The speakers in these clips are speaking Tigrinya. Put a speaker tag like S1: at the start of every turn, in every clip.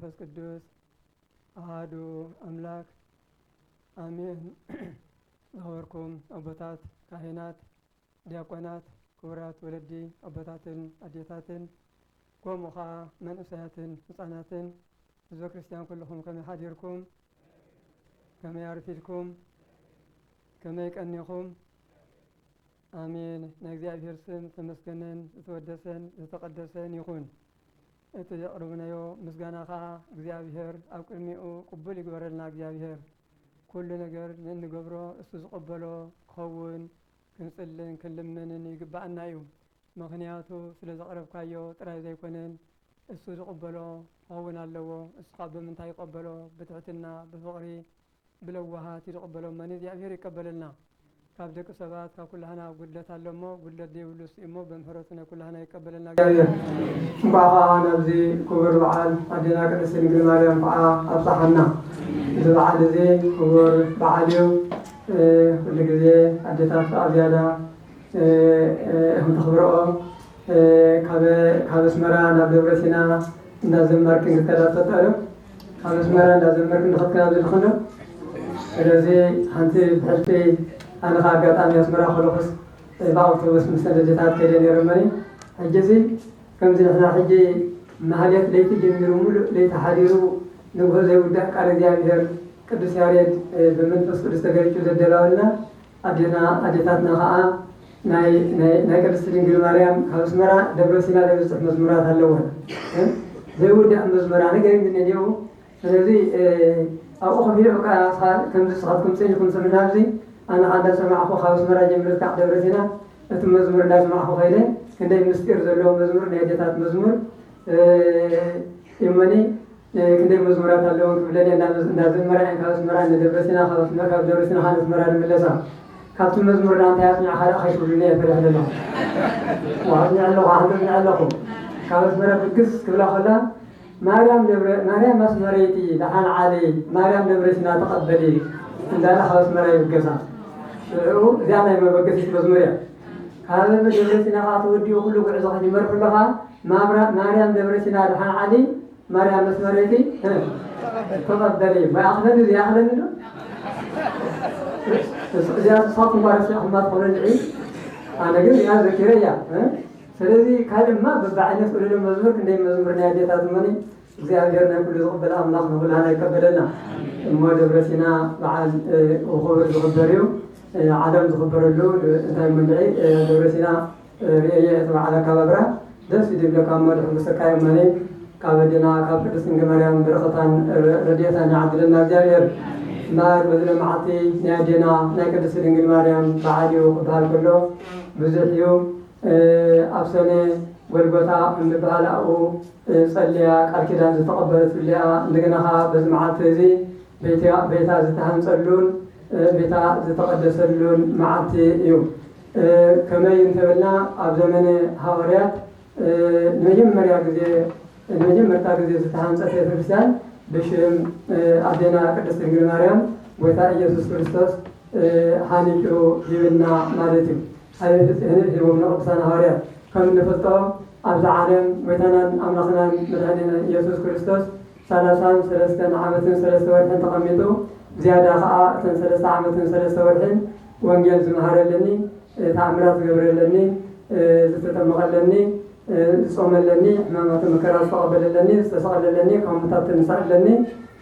S1: መንፈስ ቅዱስ አሐዱ አምላክ አሜን። አወርኩም አቦታት ካህናት ዲያቆናት ክቡራት ወለዲ አቦታትን አዴታትን ቆሞኻ መንእሰያትን ህፃናትን ህዝበ ክርስቲያን ኩልኩም ከመይ ሓዲርኩም ከመይ አርፊድኩም ከመይ ቀኒኹም አሜን። ንእግዚአብሔር ስም ተመስገነን ዝተወደሰን ዝተቀደሰን ይኹን። እቲ ዘቅርብናዮ ምስጋና ከዓ እግዚአብሔር ኣብ ቅድሚኡ ቅቡል ይግበረልና። እግዚአብሔር ኩሉ ነገር ንንገብሮ እሱ ዝቕበሎ ክኸውን ክንፅልን ክንልምንን ይግባአና እዩ። ምክንያቱ ስለ ዘቕረብካዮ ጥራይ ዘይኮነን እሱ ዝቕበሎ ክኸውን ኣለዎ። እሱ ከዓ ብምንታይ ይቐበሎ? ብትሕትና ብፍቕሪ ብለዋሃት ይዝቕበሎ መን እግዚአብሔር ይቀበለልና። ካብ ደቂ ሰባት ካብ ኩላህና ጉድለት ኣሎ እሞ ጉድለት ዘይብሉ እሞ ብምሕረቱ ናይ ኩላህና ይቀበለልና እግዚአብሔር። እንኳዕ ከዓ ናብዚ ክቡር በዓል ኣዴና ቅድስት ድንግል ማርያም ከዓ ኣብፅሓና። እዚ በዓል እዚ ክቡር በዓል እዩ። ኩሉ ግዜ ኣዴታት ከዓ ዝያዳ ተኽብርኦ ካብ ኣስመራ ናብ ደብረ ሲና እንዳዘመርክ ንክትከዳ ትፈጠሩ ካብ ኣስመራ እንዳዘመርክ ንክትከዳ ዝልኽዶ። ስለዚ ሓንቲ ብሕልፊ ኣነ ከዓ ኣጋጣሚ ኣስመራ ከለኹስ ብኣውቶቡስ ምስ ኣዴታት ከይደ ነይረመኒ። ሕጂ እዚ ከምዚ ንሕና ሕጂ ማህሌት ለይቲ ጀሚሩ ሙሉእ ለይቲ ሓዲሩ ንጉሆ ዘይውዳእ ቃል እግዚአብሔር ቅዱስ ያሬድ ብመንፈስ ቅዱስ ተገሊፁ ዘደላወልና ኣዴታትና ከዓ ናይ ቅድስት ድንግል ማርያም ካብ ኣስመራ ደብረ ሲና ዘብፅሕ መዝሙራት ኣለወን ዘይውዳእ መዝሙራ ነገር ምንድን እዩ። ስለዚ ኣብኡ ከፊሉ ከምዚ ስኻትኩም ፅኒኩም ሰምና ኣብዚ ኣነ ከዓ እንዳሰማዕኹ ካብ ኣስመራ ጀሚረት ካብ ደብረ ሲና እቲ መዝሙር እንዳሰማዕኹ ከይደ ክንደይ ምስጢር ዘለዎ መዝሙር ናይ ኣዴታት መዝሙር እመኒ ክንደይ መዝሙራት ኣለውን ክብለኒ እንዳዘመራ እየን ካብ ኣስመራ ንደብረ ሲና ካብ ደብረ ሲና ካብ ኣስመራ ንመለሳ ካብቲ መዝሙር እንታይ ኣስሚዕ ሓደ ከይትብሉኒ የፈርሕ ዘለኹ ኣስሚዕ ኣለኹ ኣስሚዕ ኣለኹ ካብ ኣስመራ ብግስ ክብላ ከላ ማርያም ኣስመረይቲ ደሓን ዓሊ ማርያም ደብረ ሲና ተቐበሊ እንዳለ ካብ ኣስመራ ይብገሳ። እዚኣ ናይ መበገሲት መዝሙር እያ። ካብ ደብረ ሲና ከዓ ተወዲኡ ኩሉ ጉዕዞ ክጅመር ከለካ ማርያም ደብረ ሲና ደሓን ዓሊ ማርያም ኣስመረይቲ ተቐበሊ ማይኣኽለኒ እዚኣ ኣኽለኒ ዶ እዚኣ ስኻትኩም ኳ ረሲዕኹማ ትኾኑ ንዒ ኣነ ግን እዚኣ ዘኪረ እያ። ስለዚ ካልእማ በብዓይነት ኩሉ መዝሙር ክንደይ መዝሙር ናይ ኣዴታት እመኒ እግዚአብሔር ናይ ኩሉ ዝቕበል ኣምላኽ ንኩላና ይቀበለና እሞ ደብረ ሲና በዓል ክቡር ዝኽበር እዩ። ዓለም ዝኽበረሉ እንታይ መንድዒ ደብረ ሲና ርእየ እቲ በዓል ኣከባብራ ደስ ይድብለካ እሞ ድሕምሰካዮ እመኒ ካብ ኣዴና ካብ ቅድስት ድንግል ማርያም በረኸታን ረድኤታን ይዓድለና እግዚአብሔር። እምበር በዚ መዓልቲ ናይ ኣዴና ናይ ቅድስት ድንግል ማርያም በዓል እዩ ክበሃል ከሎ ብዙሕ እዩ። ኣብ ሰነ ጎልጎታ እንበሃል ኣብኡ ፀልያ ቃል ኪዳን ዝተቐበለት ብልያ እንደገና ከዓ በዚ መዓልቲ እዚ ቤታ ዝተሃንፀሉን ቤታ ዝተቐደሰሉን መዓልቲ እዩ። ከመይ እንተበልና ኣብ ዘመነ ሃዋርያት ንመጀመርታ ግዜ ዝተሃንፀት ቤተክርስትያን ብሽም ኣዴና ቅድስት ድንግል ማርያም ጎይታ ኢየሱስ ክርስቶስ ሃኒጩ ሂብና ማለት እዩ። ሂቦም ንቅዱሳን ሃዋርያት ከም እንፈልጦ ኣብዚ ዓለም ጎይታናን ኣምላኽናን መድሓኒና ኢየሱስ ክርስቶስ 33 ዓመትን 3 ወርሕን ተቐሚጡ ዝያዳ ከዓ እተን 3 ዓመትን 3 ወርሕን ወንጌል ዝመሃረለኒ ተኣምራት ዝገብረለኒ ዝተጠመቐለኒ ዝፆመለኒ ሕማማት መከራ ዝተቐበለለኒ ዝተሰቐለለኒ ካብ ሙታት ተንሳእለኒ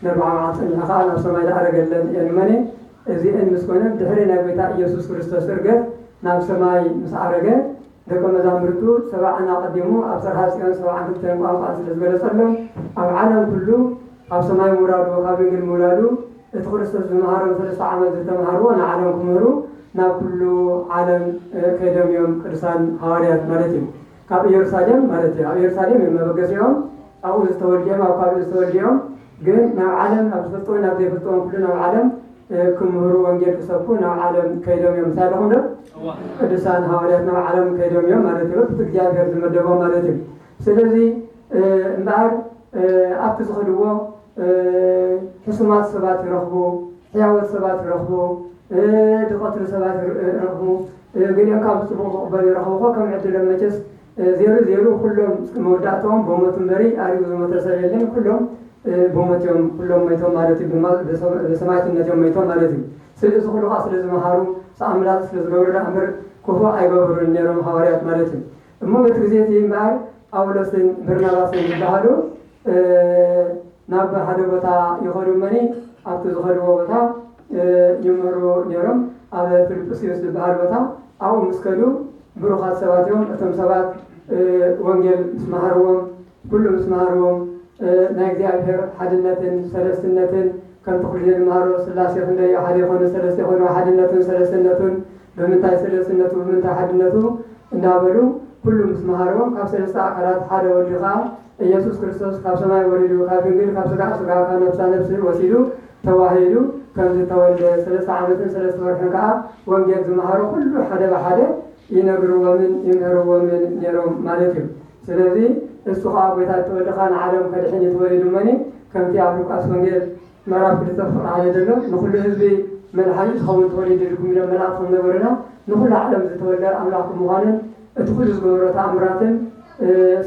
S1: ን40 መዓልቲ ከዓ ናብ ሰማይ ዝዓረገለን እየን እመኒ። እዚአን ምስ ኮነ ድሕሪ ናይ ጎይታ ኢየሱስ ክርስቶስ ዕርገት ናብ ሰማይ ምስ ዓረገ ደቀ መዛሙርቱ 70 ቀዲሙ ኣብ ጽርሐ ጽዮን 72 ቋንቋ ስለ ዝገለጸሎም ኣብ ዓለም ኩሉ ኣብ ሰማይ ምውራዱ ካብ ድንግል ምውላዱ እቲ ክርስቶስ ዝመሃሮም 3 ዓመት ዝተምሃርዎ ንዓለም ክምህሩ ናብ ኩሉ ዓለም ከይዶም እዮም ቅዱሳን ሃዋርያት ማለት እዩ። ካብ ኢየሩሳሌም ማለት እዩ። ኣብ ኢየሩሳሌም መበገሲኦም ኣብኡ ዝተወልዲኦም ኣብ ከባቢኡ ዝተወልዲኦም ግን ናብ ዓለም ኣብ ዝፈልጥዎ ናብ ዘይፈልጥዎም ኩሉ ናብ ዓለም ክምህሩ ወንጌል ክሰብኩ ናብ ዓለም ከይዶም እዮም ሳለኹም ዶ ቅዱሳን ሃዋርያት ናብ ዓለም ከይዶም እዮም ማለት እዩ። እቲ እግዚአብሔር ዝመደቦም ማለት እዩ። ስለዚ እምበር ኣብቲ ዝኸድዎ ሕሱማት ሰባት ይረኽቡ፣ ሕያወት ሰባት ይረኽቡ፣ ድቐትሉ ሰባት ይረኽቡ፣ ገሊኦም ካብ ፅቡቕ ዝቕበሉ ይረኽቡ ኾ ከም ዕድሎም መቸስ ዜሩ ኩሎም መወዳእቶም ብሞት እምበሪ ኣሪጉ ዝሞተ ሰብ የለን ኩሎም بومتهم كلهم ميتهم مالتي بسماعة النتيهم ميتهم مالتي سلسل خلقا سلسل مهارو سأملات سلسل قبر أمر كفوا أي قبر النيرهم حواريات مالتي أمو بتغزيتي معي أولسين برناباسين بهالو ناب هذا بتا يخلو مني أبتز خلو بتا يمرو نيرهم على فيلبسيوس بهال بتا أو مسكلو بروخات سباتهم أتم سبات وانجل مسمهرهم كل مسمهرهم ناجي أبهر حدنتين سلسلتين كان تخرج المهارو سلاسي خندي أحد يخون سلسي يخون حدنتين سلسلتين بمنتاي سلسلتين بمنتاي حدنتين نابلو كل مسمهرهم كاب سلسة أكلات حدا واللقاء ኢየሱስ ክርስቶስ ካብ ሰማይ ወሪዱ ካብ ድንግል ካብ ስጋ ስጋ ካብ ነፍሳ ነፍሲ ወሲዱ ተዋሂዱ ከምዚ ተወልደ 3 ዓመትን 3 ወርሕን ከዓ ወንጌል ዝመሃሩ ኩሉ ሓደ ብሓደ ይነግርዎምን ይምህርዎምን ነይሮም ማለት እዩ። ስለዚ እሱ ከዓ ጎይታ ተወልደኻ ንዓለም ከድሕን የተወሊዱ መኒ ከምቲ ኣብ ሉቃስ ወንጌል ምዕራፍ 2 ፍቅሪ ሓደ ዘሎ ንኩሉ ህዝቢ መድሓኒት ዝኸውን ተወሊዱ ኢልኩም ኢሎም መላእክቲ ነበሩና ንኩሉ ዓለም ዝተወልደ ኣምላኽ ምዃንን እቲ ኩሉ ዝገበሮ ተኣምራትን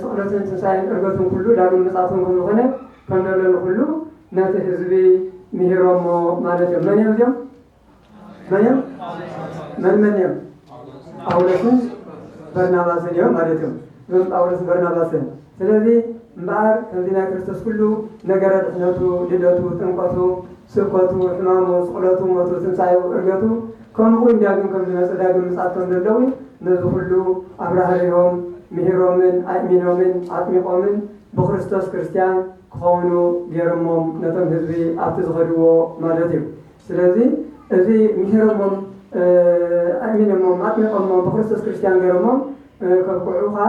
S1: سؤالتين تساعد أرجوتهم كله لكن مساعدهم كله كنا كله ناتي حزبي مهرم مالتهم من يوم من يوم أولسن برنامجين يوم مالتهم يوم أولسن برنامجين سلذي بعد كنا كريستوس كله نجارة ناتو لداتو تنقطو سقطو حمامو سؤالتو ماتو تساعد أرجوتو كم هو يدعون كم داعون مساعدهم دلوي نزول كله أبراهيم مهرمن أمينمن أتمقمن بخريستوس كريستيان كونو جرمم نتم هذي أبتزغروا مالتهم. سلذي هذي مهرمم أمينمم أتمقمن بخريستوس كريستيان جرمم كقولها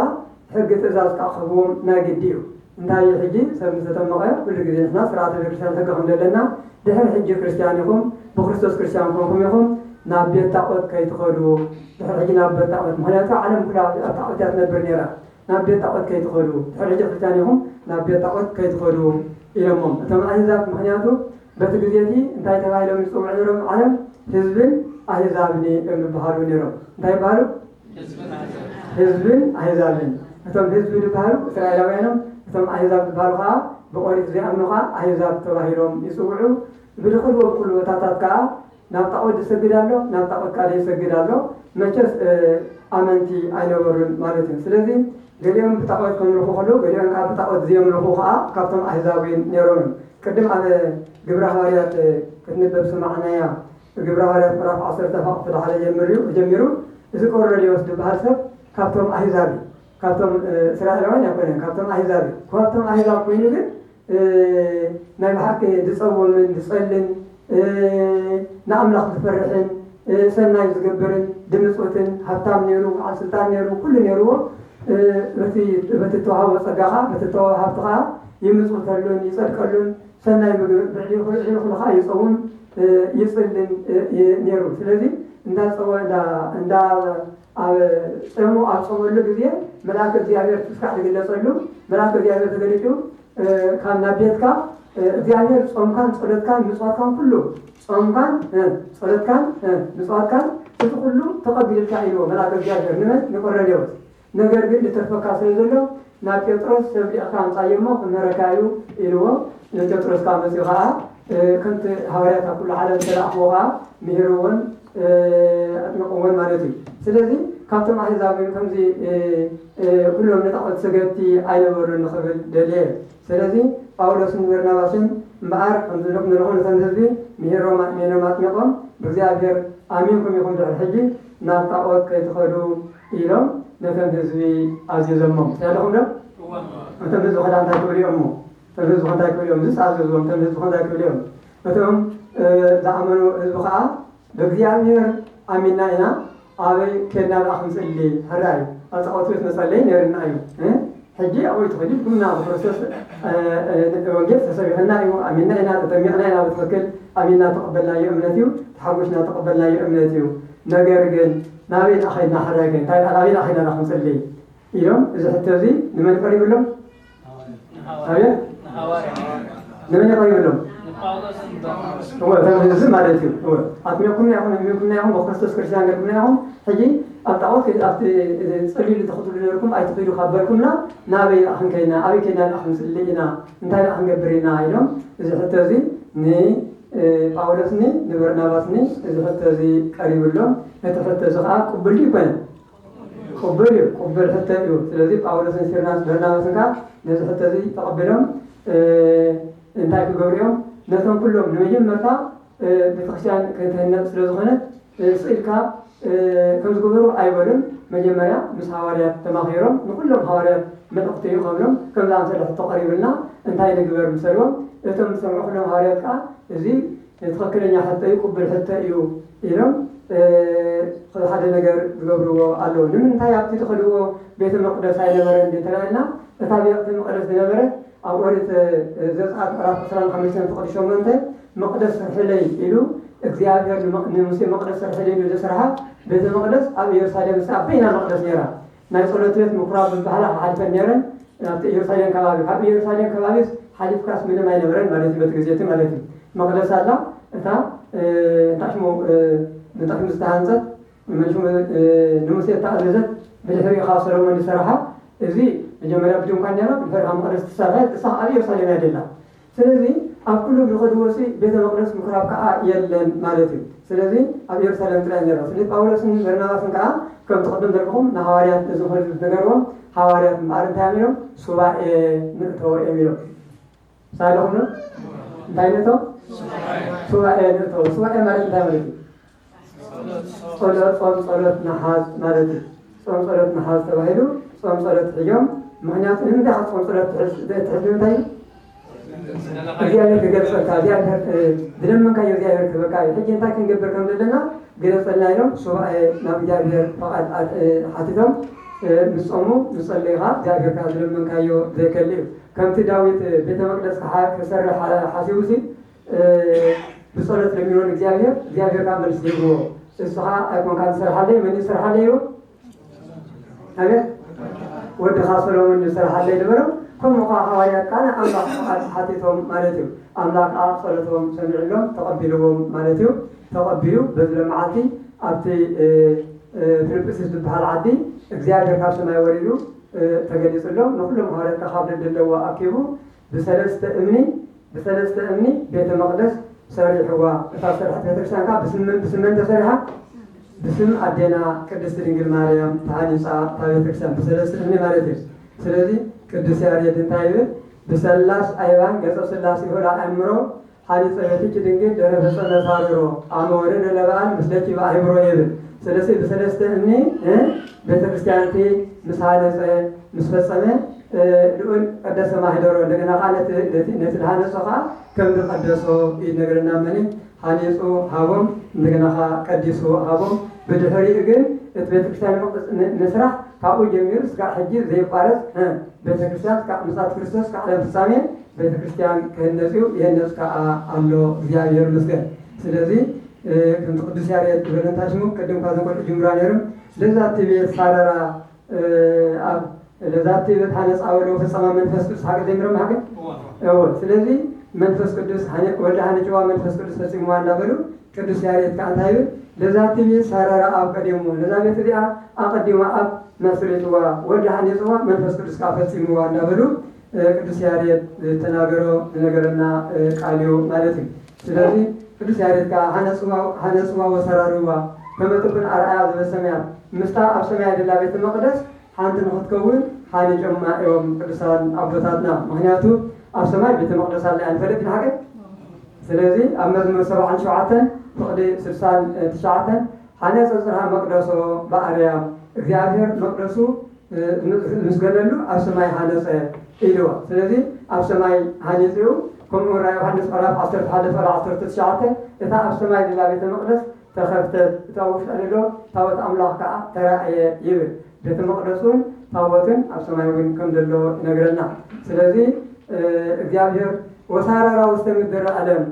S1: حقة إزاز كأخوهم ناجديو. نهاية حجي سبب نقاء كل جزء ناس رأت الكريستيان تجاهم لنا ده حجي كريستيانهم بخريستوس كريستيانهم يهم نابيت تقوت كي تخلو حجي نابيت تقوت مهنيته عالم كله تقوتات نبرنيرا نابيت تقوت كي تخلو حجي كريستيانهم نابيت تقوت كي تخلو إلهم تم أحزاب مهنيته بتجزيتي انتهي تبعي من سوء عذرهم عالم حزب أحزابني ابن بحارو نيرو انتهي بحارو حزب أحزابني تم حزب بحارو إسرائيلوينهم ثم أحزاب بحارها بقولي زي أمنها أحزاب تبعيهم يسوعوا بدخلوا بكل وتاتات كا نابتعود يسجدالو نابتعود كاري يسجدالو مچس أمنتي أينورن مالتين سلذي قليهم بتعود كم رخوخلو قليهم كاب بتعود زيهم رخوخا كابتم أحزابين نيرون قدم على جبرة هاريات كتنبب سمعنا يا جبرة هاريات مراف 10 تفاق في الحالة جميرو إذا كورر لي وسط بحسب كابتم أحزابي كابتم إسرائيلوين يقولون كابتم أحزابي كابتم أحزاب وينو قد نبحك دصوم من دصلن نعمل تفرحن سنة يزجبرن دمسوتن حتى نيرو على سلطان نيرو كل نيرو بتتوها وصدقها بتتوها حفتها يمسوتلون يصدقلون سنة بعدين خلها يصوم يصلن نيرو سلذي الناس هو دا سمو أصوم له بذيه ملاك الزيادة تسكع لجلسلو ملاك الزيادة تجلسو كان نبيتك እግዚአብሔር ጾም ካን ጸሎት ካን ምጽዋት ካን ሁሉ ጾም ካን ጸሎት ካን ምጽዋት ካን እሱ ሁሉ ተቀብልካ ይሎ መልአከ እግዚአብሔር ንመን ንቆረዴው ነገር ግን ለተፈካ ስለዘሎ ና ጴጥሮስ ሰብሊካ አንጻየሞ ከመረካዩ ይልዎ ለጴጥሮስ ካመጽኻ ከንተ ሐዋርያት ሁሉ ዓለም ተላኽዎኻ ምሄሩውን አጥምቆውን ማለት እዩ ስለዚህ ካብቶም አሕዛብን ከምዚ ሁሉም ነጣቆት ሰገቲ አይነበሩን ንኽብል ደልየ ስለዚህ ጳውሎስን በርናባስን እምበኣር ከምዝልኩም ንረኹን ነቶም ህዝቢ ምሄሮም ኣጥሚቖም ብእግዚአብሔር ኣሚንኩም ኢኹም ድሕሪ ሕጂ ናብ ጣዖት ከይትኸዱ ኢሎም ነቶም ህዝቢ ኣዝዞሞም ያለኹም ዶ እቶም ህዝቢ ኸ እንታይ ክብል እዮም ሞ እቶም ህዝቢ ኸ እንታይ ክብል እዮም ዝኣዘዝዎም እቶም ህዝቢ ኸ እንታይ ክብል እዮም እቶም ዝኣመኑ ህዝቢ ከዓ ብእግዚአብሔር ኣሚንና ኢና ኣበይ ከድና ደኣ ክንፅሊ ሕራይ ኣብ ጣዖት ቤት መጸለይ ነርና እዩ حجي أو يتخلي كنا بروسس وجدت سبيلنا أيوة أمينا إنا تتمعنا إنا بتفكر أمينا تقبلنا يؤمنتيو تحوشنا تقبلنا يؤمنتيو نجارجن نبين أخينا حراجن تاي نبين أخينا نخمس اللي يوم إذا حتى زي نمن قريب لهم أيه نمن قريب لهم هو تمام زين مالتيو هو أتمنى كنا يوم بخصوص كريستيان كنا يوم حجي أطاوت صلي لتخطب لكم أي تقولوا خبركمنا نبي أخن كينا أبي كينا الأخن سلينا نتاي أخن جبرينا أيضا إذا حتى زي ني باولسني نبرناباسني إذا حتى زي قريب لهم حتى زخاء قبلي بين قبل حتى يو سلذي باولسني سيرنا برناباسن كا إذا حتى زي تقبلهم نتاي كجبريهم نتهم كلهم نيجي مرتا بتخشان كتهنا سلزخنة سئلكا كم تقولوا أيوة مجمعنا مس حواريات تماخيرهم نقولهم حواريات من أختي خبرهم كم لان سلح تقريبنا انتهي نجبر مسلوم يتم سمع كلهم حواريات كا زي يتفكرني حتى يقبل حتى يو يرم خذ هذا نجار تقبلوا على نم انتهي أبتي تخلوا بيت المقدس هاي نبرة ديتنا تتابع بيت المقدس نبرة أو ورث زرعات راح صار 50 فقط شو منته مقدس حلي إلو እግዚአብሔር ንሙሴ መቅደስ ሰርሐለዩ ዘሰርሐ ቤተ መቅደስ ኣብ ኢየሩሳሌም ሳቢና መቅደስ ነራ ናይ ጸሎት ቤት ምኩራብ በኋላ ሓልፈን ነረን ኣብ ኢየሩሳሌም ከባቢ ኣብ ኢየሩሳሌም ከባቢ ሓሊፍካስ ምንም አይነበረን ማለት ነው በትግዜት ማለት ነው መቅደስ አላ እታ ታሽሞ ንጣፍም ዝተሃንጸት መንሹም ንሙሴ ተኣዘዘት ብድሕሪ ሰሎሞን ዝሰርሐ እዚ መጀመርያ ብድንኳን ነራ ብድሕሪ መቅደስ ተሰርሐ እሳ ኣብ ኢየሩሳሌም ያደላ ስለዚህ ኣብ ኩሉ ብኸድወሲ ቤተ መቅደስ ምኩራብ ከዓ የለን ማለት እዩ ስለዚ ኣብ ኢየሩሳሌም ጥራይ ነራ ስለዚ ጳውሎስን በርናባስን ከዓ ከም ተቀደም ዘለኹም ንሐዋርያት ዝኸዱ ነገርዎም ሐዋርያት ማር እንታይ የሚለው ሱባኤ ንእተው የሚለው ሳይለኹም እንታይ ነተው ሱባኤ ንእተው ሱባኤ ማለት እንታይ ማለት እዩ ጸሎት ነሓስ ማለት እዩ ጾም ጸሎት ነሓስ ተባሂሉ ጾም ጸሎት ሕዮም ምክንያቱ ንምንታይ ጾም ጸሎት ትሕዝ እንታይ እዩ እግዚአብሔር ተገልጸካ እግዚአብሔር ድለምንካ የእግዚአብሔር ተበቃይ ሕጂ እንታይ ክንገብር ከም ዘለና ገለጸልና ኢሎም ሱባኤ ናብ እግዚአብሔር ፈቃድ ሓቲቶም ንጾሙ ንጸለይኻ እግዚአብሔር ካ ድለምንካዮ ዘይከል እዩ ከምቲ ዳዊት ቤተ መቅደስ ክሰርሕ ሓሲቡሲ ብጸሎት ለሚሆን እግዚአብሔር ካ መልስ ይግቦ እስኻ ኣይኮንካ ዝሰርሓለይ መን ይሰርሓለይ ኣቤት ወድኻ ሰሎሞን ይሰርሓለይ ድበረው كم حواليات كان أملاك حاتيتهم مالتيو أملاك صلتهم سمعلهم تقبلهم مالتيو تقبلوا بذل معاتي أبتي في البسيط بحال عادي إجزاء كابس ما يوريدو تجلس لهم نقولهم حواليات كخابر الدلوا أكيبو بثلاثة أمني بيت المقدس سريع هو تفسر حتى تكسان كاب بسمن تسريحة بسم أدينا كدست رجل مريم تاني ساعة تابع تكسان بثلاثة أمني مالتيو سلذي ቅዱስ ያሬድ እንታይ ይብል በሰላስ አይባን ገጸ ሥላሴ ሆራ አእምሮ ሐዲስ ጸሎትኪ ድንግል ደረፈ ነሳሮ አመወረደ ለበዓል ምስለኪ በአእምሮ ይብል ስለዚህ በሰለስተ እምኔ ቤተክርስቲያንቲ ምስሃነጸ ምስፈጸመ ልዑል ቀደሰ ማህደሮ እንደገና ቃለት ነትልሃነጸኻ ከም ተቀደሶ ይነግረና መኒ ሐኒጹ ሃቦም እንደገና ቀዲሱ ሃቦም በድህሪ ግን ቤተክርስቲያን መስራት ካኡ ጀሚሩ እስከ ሕጂ ዘይቋረጽ ቤተክርስቲያን ከአምሳት ክርስቶስ ከዓለም ፍጻሜ ቤተክርስቲያን ከነጺው የነጽ ከዓ አሎ እግዚአብሔር ይመስገን ስለዚህ ከም ቅዱስ ያሬድ በለንታሽሙ ቀደም ካዘንቆል ጅምራ ነርም ለዛቲ ቤት ሳረራ ኣብ ለዛቲ ቤት ሐነጽ አውሎ ፍጻማ መንፈስ ቅዱስ ሀገ ዘይምረም ሀገ ስለዚህ መንፈስ ቅዱስ ወልደ ሐነጽዋ መንፈስ ቅዱስ ፈጽሞ እንዳበሉ ቅዱስ ያሬድ ካንታዩ ለዛቲ ቤት ሳረራ ኣብ ቀደሙ ለዛ ቤት ዚኣ አቀዲማ ኣብ መስሪትዋ ወልደ ሐነጽዋ መንፈስ ቅዱስ ካፈጽሞ እንዳበሉ ቅዱስ ያሬድ ተናገሮ ነገርና ቃልዮ ማለት ነው ስለዚህ ቅዱስ ያሬድ ካ ሐነጽዋ ወሰራሩዋ በመጥብን አርአያ ዘበሰማያት ምስታ ኣብ ሰማይ ደላ ቤተ መቅደስ ሓንቲ ንኽትከውን ሓኒጮም እዮም ቅዱሳን አቦታትና ምክንያቱ ኣብ ሰማይ ቤተ መቅደስ አለ አንፈልጥ ንሓቀ ስለዚህ ኣብ መዝሙር 77 ፍቅዲ 69 ሓነጽ ጽርሐ መቅደሶ በአርያም እግዚአብሔር መቅደሱ ምስገለሉ ኣብ ሰማይ ሓነጸ ኢልዎ ስለዚህ ኣብ ሰማይ ሓኒጽዩ ከምኡ ራ ዮሐንስ ምዕራፍ 11:19 እታ ኣብ ሰማይ ደላ ቤተ መቅደስ ተኸፍተት እታ ውሽጣ ዘሎ ታቦት ኣምላኽ ከዓ ተራእየ ይብል ቤተ መቅደሱን ታቦትን ኣብ ሰማይ እውን ከም ዘሎ ይነግረና ስለዚህ እግዚአብሔር ወሳራራ ውስተ ምድር ዓለም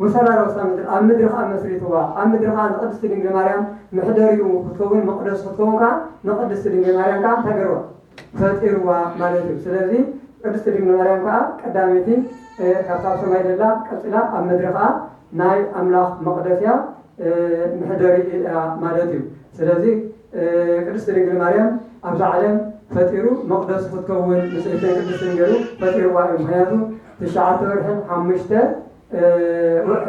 S1: ወሳራራ ውስተ ምድር ኣብ ምድር ከዓ መስሪትዋ ኣብ ምድር ከዓ ንቅድስቲ ድንግል ማርያም ምሕደሪኡ ክትከውን መቅደስ ክትከውን ከዓ ንቅድስቲ ድንግል ማርያም ከዓ ተገርዋ ፈጢርዋ ማለት እዩ ስለዚህ ቅድስቲ ድንግል ማርያም ከዓ ቀዳሜቲ ካብታ ኣብ ሰማይ ደላ ቀፅላ ኣብ ምድሪ ከዓ ናይ ኣምላኽ መቅደስ እያ محدري مالتي سلازي قدست دنجل مريم أبز عالم فتيرو مقدس فتكون مسئلتين قدست دنجلو فتيرو واقع مخياتو تشعات ورحن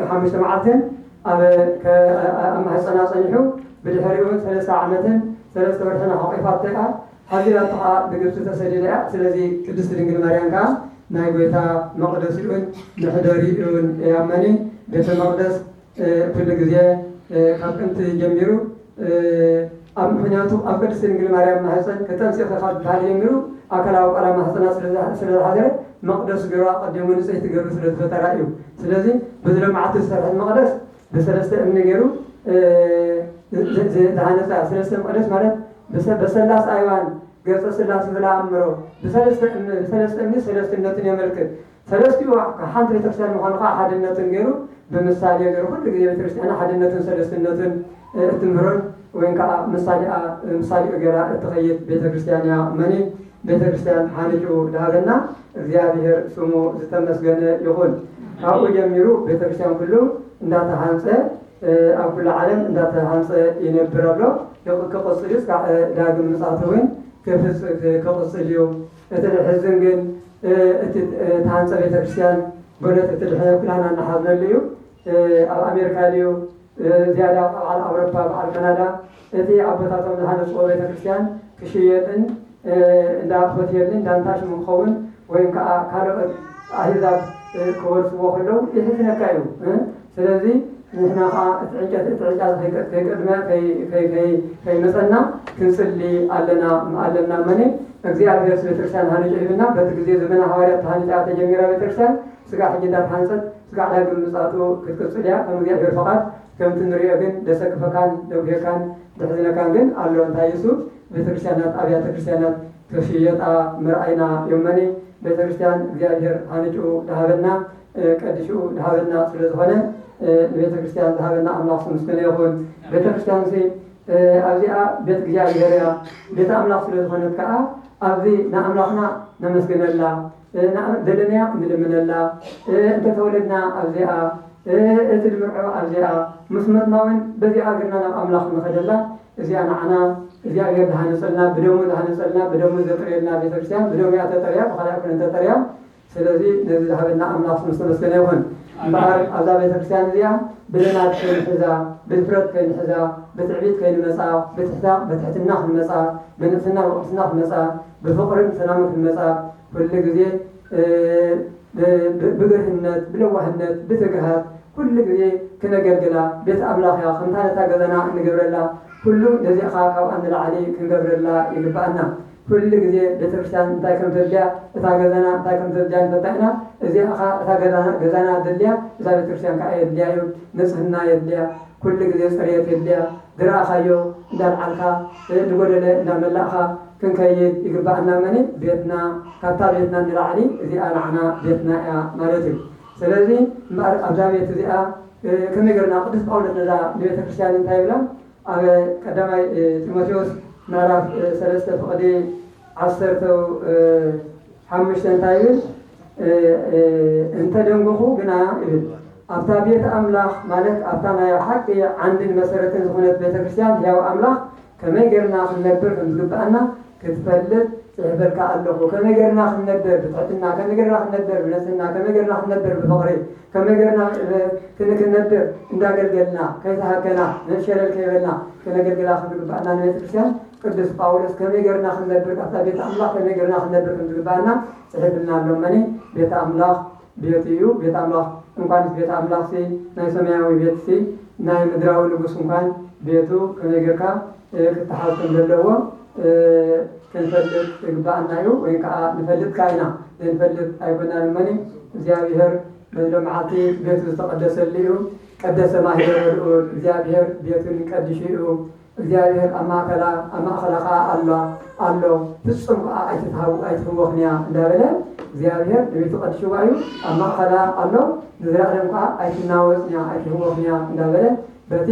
S1: حمشته معتن أما حسنا صنيحو بالحريون 3 عامتين 3 ورحنا حقيقات تقع هذه الطاعة بقبض تسجيلها سلازي قدست دنجل مريم كا ناي بيتا مقدس يون محدري يون يامني بيت المقدس كل جزء كنت جميرو أم حنياتو أقدس دنجل مريم حسن كتنسيخ خاد بحال يميرو أكلاو على محسنا سلازي هذا مقدس جرا قدمون سيت جرو سلازي فترايو سلازي بدل ما عتس المقدس بسلسة من جرو زهانة سلسة مقدس مرة بسلاس أيوان قصة سلاس بلا عمرو بسلسة من سلسة النتنيا ملك سلسة حنت لتفسير مخالقة حد النتن جرو بمثال يجرو كل جزء بترسل أنا حد النتن سلسة النتن تمرن وين كا مثال أجرا تغيير بيت كريستيانيا مني بيت كريستيان حانجو دهغنا እግዚአብሔር ስሙ ዝተመስገነ ይሁን ካብኡ ጀሚሩ ቤተ ክርስቲያን ኩሉ እንዳተሃንፀ ኣብ ኩሉ ዓለም እንዳተሃንፀ ይነብር ኣሎ ክቕፅል እዩ እስካዕ ዳግም ምጽኣት እውን ክቕፅል እዩ እቲ ሕዝን ግን እቲ ተሃንፀ ቤተ ክርስቲያን በለት እቲ ድሕነ ኩላና እናሓዝነሉ እዩ ኣብ ኣሜሪካ ድዩ ዝያዳ በዓል ኣውሮፓ በዓል ካናዳ እቲ ኣቦታቶም ዝሃነፅዎ ቤተ ክርስቲያን ክሽየጥን እንዳፈትየልን እንዳንታሽሙ ክኸውን ወይም ከዓ ካልኦት ኣህዛብ ክወርስዎ ከለው ይሕዝነካ እዩ ስለዚ ንሕና ከዓ እቲ ዕንጨት ከይመፀና ክንፅሊ ኣለና መነ እግዚአብሔር ቤተክርስቲያን ሃንጭ ይብና በቲ ግዜ ዘመነ ሐዋርያት ሃንጫ ተጀሚራ ቤተክርስቲያን ስጋ ሕጂ እንዳትሃንፀት ስጋ ዳግም ምጽኣቱ ክትቅፅል እያ ከም እግዚአብሔር ፈቃድ ከምቲ ንሪኦ ግን ደሰክፈካን ደጉሄካን ድሕዝነካን ግን ኣሎ እንታይ እሱ ቤተክርስቲያናት ኣብያተ ክርስቲያናት ክሽየጣ ምርኣይና የመኒ ቤተክርስቲያን እግዚአብሔር ሃንጩ ድሃበና ቀዲሹ ድሃበና ስለዝኾነ ቤተክርስቲያን ዝሃበና ኣምላኽ ምስግን ይኹን ቤተክርስቲያን ኣብዚኣ ቤት እግዚአብሔር እያ ቤተ ኣምላኽ ስለዝኾነት ከዓ ኣብዚ ንኣምላኽና ነመስግነላ ደለንያ ንልምነላ እንተተወለድና ኣብዚኣ እቲ ድምርዖ ኣብዚኣ ምስ መጥና እውን በዚኣ ግርና ናብ ኣምላኽ ንኸደላ እዚኣ ንዓና እግዚአብሔር ዝሃነፀልና ብደሙ ዝሃነፀልና ብደሙ ዘጥርየልና ቤተክርስቲያን ብደሙ እያ ተጠርያ ብኻልእ ኣይኮነን ተጠርያ ስለዚ ነዚ ዝሃበና ኣምላኽ ዝተመስገነ ይኹን እምበኣር ኣብዛ ቤተክርስቲያን እዚኣ ብልናት ከይንሕዛ ብድፍረት ከይንሕዛ ብትዕቢት ከይንመፃ ብትሕትና ክንመፃ ብንእስና ብቅድስና ክንመፃ ብፍቅርን ሰላምን ክንመፃ ኩሉ ግዜ ብግርህነት ብለዋህነት ብትግሃት ኩሉ ግዜ ክነገልግላ ቤት ኣምላኽ እያ ከምታ ነታ ገዛና እንገብረላ ኩሉ ነዚኻ ካብኣ ንላዕሊ ክንገብረላ ይግባአና ኩሉ ግዜ ቤተክርስቲያን እንታይ ከም ተድልያ እታ ገዛና እንታይ ከም ተድልያ እንተታኢና እዚኣ እታ ገዛና ደልያ እዛ ቤተክርስቲያን ከዓ የድልያ እዩ ንፅህና የድልያ ኩሉ ግዜ ፅሬት የድልያ ድረኣኻዮ እንዳልዓልካ ንጎደለ እንዳመላእኻ ክንከይድ ይግባአና መኒ ቤትና ካብታ ቤትና ንላዕሊ እዚኣ ንዓና ቤትና እያ ማለት እዩ ስለዚ እምበኣር ኣብዛ ቤት እዚኣ ከመይ ገርና ቅዱስ ጳውሎስ ነዛ ንቤተክርስቲያን እንታይ ይብላ ኣብ ቀዳማይ ጢሞቴዎስ ምዕራፍ 3 ፍቕዲ 15 እንታይ ይብል እንተደንገኹ ግና ይብል ኣብታ ቤተ ኣምላኽ ማለት ኣብታ ናይ ሓቂ ዓንድን መሰረትን ዝኾነት ቤተክርስቲያን ሕያው ኣምላኽ ከመይ ገርና ክንነብር ከምዝግባአና ክትፈልጥ ፅሕፈልካ ኣለኹ ከመይ ገርና ክንነብር ብትሕትና ከመይ ገርና ክንነብር ብነፅህና ከመይ ገርና ክንነብር ብፍቕሪ ከመይ ገርና ክንነብር እንዳገልገልና ከይተሃከና ንሸለል ከይበልና ክነገልግላ ከምዝግባአና ንቤተክርስቲያን ቅዱስ ጳውሎስ ከመይ ገርና ክንነብር ካብታ ቤተ ኣምላኽ ከመይ ገርና ክንነብር ከምዝግባአና ፅሕፍልና ኣሎ መኒ ቤተ ኣምላኽ ቤት እዩ ቤተ ኣምላኽ እንኳንስ ቤተ ኣምላኽ ናይ ሰማያዊ ቤት ናይ ምድራዊ ንጉስ እንኳን ቤቱ ከመይ ጌርካ ክትሓዝ ከም ዘለዎ ክንፈልጥ ይግባአና እዩ ወይ ከዓ ንፈልጥካ ኢና ዘይንፈልጥ ኣይኮናን መኒ እግዚአብሔር በሎመዓልቲ ቤቱ ዝተቐደሰሉ እዩ ቀደሰ ማሂደር ልኡል እግዚአብሔር ቤቱን ቀዲሹ እዩ እግዚአብሔር ኣብ ማእኸላኻ ኣሎ ፍጹም ከዓ ኣይትህወኽንያ እንዳበለ እግዚአብሔር ንቤቱ ቀዲሽዋ እዩ ኣብ ማእኸላ ኣሎ ንዝለዓለም ከዓ ኣይትናወፅንያ ኣይትህወኽንያ እንዳበለ በቲ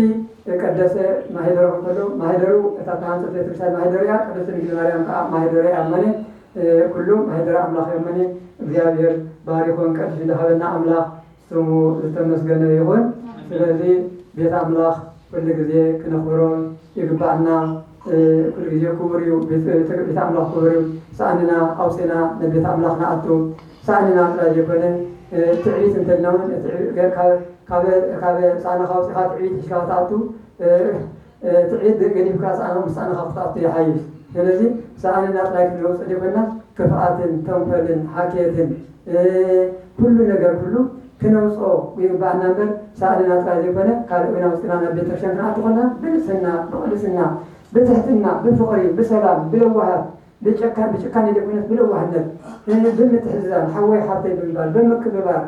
S1: ቀደሰ ማሂደሩ ከሎ ማሂደሩ እታ ተሃንፀት ቤተክርስቲያን ማሂደሩ እያ ቅድስት ድንግል ማርያም ከዓ ማሂደሩ እያ መኒ ኩሉ ማሂደረ ኣምላኽ እዮም መኒ እግዚአብሔር ባሪኮን ቀዲሱ ዝሃበና ኣምላኽ ስሙ ዝተመስገነ ይኹን ስለዚ ቤተ አምላኽ ኩሉ ግዜ ክነኽብሮም ይግባእና። ኩሉ ግዜ ክቡር እዩ ቤተ አምላኽ ክቡር እዩ። ሰኣንና ኣውፅና ንቤተ አምላኽ ንኣቱ ሰኣንና ጥራይ ዘይኮነ ትዕቢት እንተልና እውን ካብ ሰኣንኻ ኣውፂኻ ትዕቢት ሒዝካ ክትኣቱ ትዕቢት ገዲፍካ ሰኣንኻ ክትኣቱ ይሓይሽ። ስለዚ ሰኣንና ጥራይ ክንወፅእ ዘይኮንና ክፍኣትን ተንኮልን ሓኬትን ኩሉ ነገር ኩሉ ክነውፅኦ ይግባእና እምበር ሰኣንና ጥራይ ዘይኮነ ካልእ ኮይና ውፅና ናብ ቤተክርስትያን ክንኣቱ ኮና ብንስና ብቅድስና ብትሕትና ብፍቕሪ ብሰላም ብለዋሃት ብጭካኔ ዘይኮነት ብለዋህነት ብምትሕዝዛን ሓወይ ሓብተይ ብምባል ብምክብባር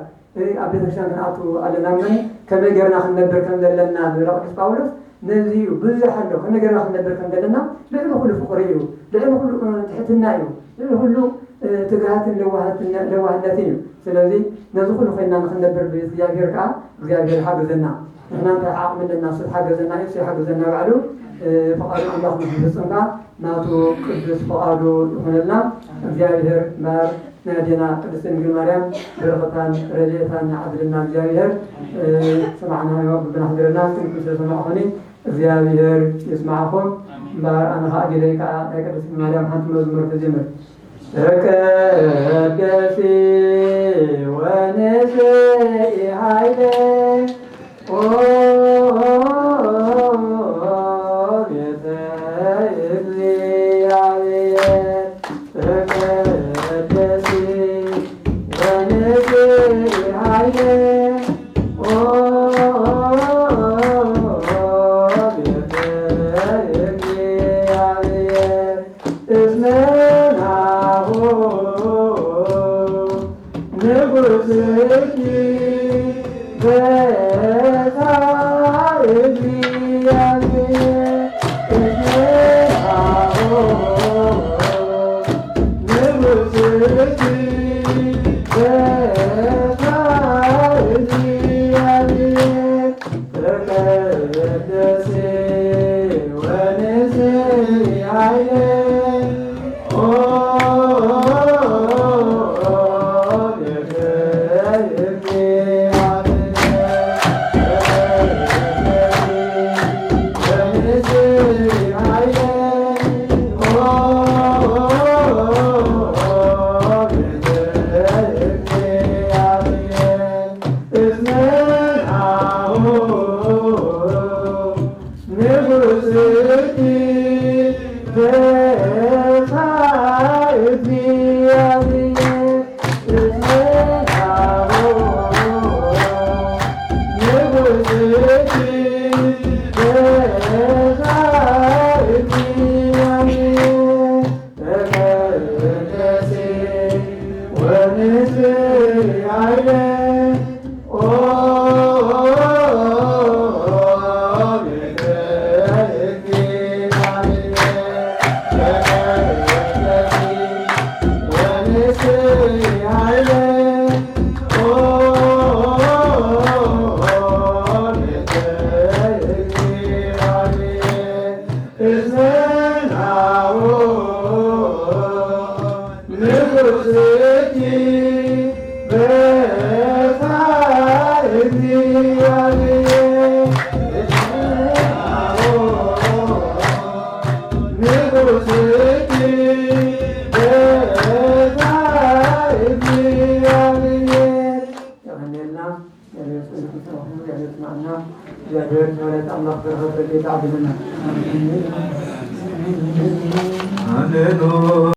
S1: ኣብ ቤተክርስትያን ክንኣቱ ኣለና እመኒ ከመይ ጌርና ክንነብር ከም ዘለና ዝብለ ቅዱስ ጳውሎስ ነዚ እዩ ብዙሕ ኣሎ ከመይ ጌርና ክንነብር ከም ዘለና ልዕሊ ኩሉ ፍቕሪ እዩ ልዕሊ ኩሉ ትሕትና እዩ ልዕሊ ኩሉ ትግሃትን ለዋህነትን እዩ። ስለዚ ነዚ ኩሉ ኮይና ንክንነብር ብእግዚኣብሔር ከዓ እግዚኣብሔር ሓገዘና ንሕና እንታይ ዓቕሚ ኣለና እሱ ሓገዘና እዩ ሓገዘና ባዕሉ ፈቃዱ ኣምላኽ ንክንፍፅም ከዓ ናቱ ቅዱስ ፈቃዱ ይኹነልና። እግዚአብሔር ማር ናዴና ቅድስት ድንግል ማርያም በረኸታን ረድኤታን ያዕድልና። እግዚአብሔር ሰማዕናዮ ብናሕድረና ስንኩ ስለሰማዕኹኒ እግዚአብሔር ይስማዓኹም። እምበር ኣነ ከዓ ዲለይ ከዓ ናይ ቅድስት ድንግል ማርያም ሓንቲ መዝሙር ተዘምር ተቀደሲ ወንስኢ ሃይለ
S2: Hallelujah.